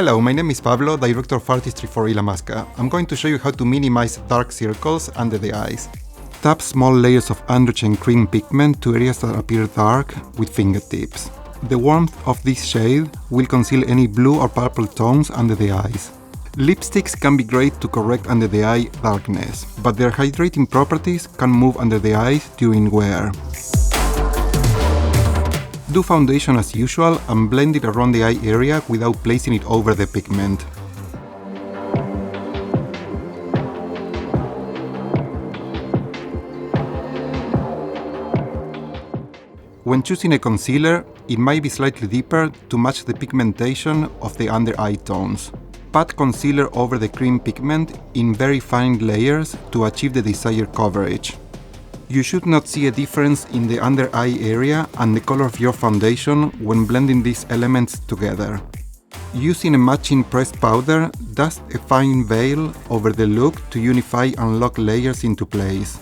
Hello, my name is Pablo, Director of Artistry for Illamasqua. I'm going to show you how to minimize dark circles under the eyes. Tap small layers of androgen cream pigment to areas that appear dark with fingertips. The warmth of this shade will conceal any blue or purple tones under the eyes. Lipsticks can be great to correct under the eye darkness, but their hydrating properties can move under the eyes during wear. Do foundation as usual and blend it around the eye area without placing it over the pigment. When choosing a concealer, it might be slightly deeper to match the pigmentation of the under eye tones. Pat concealer over the cream pigment in very fine layers to achieve the desired coverage. You should not see a difference in the under eye area and the color of your foundation when blending these elements together. Using a matching pressed powder, dust a fine veil over the look to unify and lock layers into place.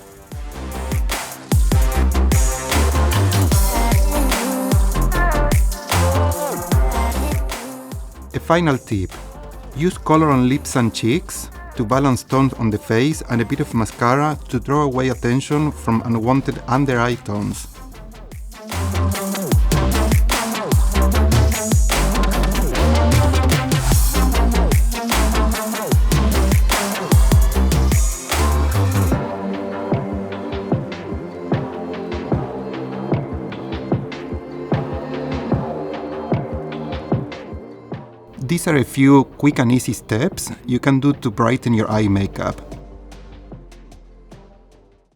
A final tip: use color on lips and cheeks to balance tones on the face and a bit of mascara to draw away attention from unwanted under eye tones. These are a few quick and easy steps you can do to brighten your eye makeup.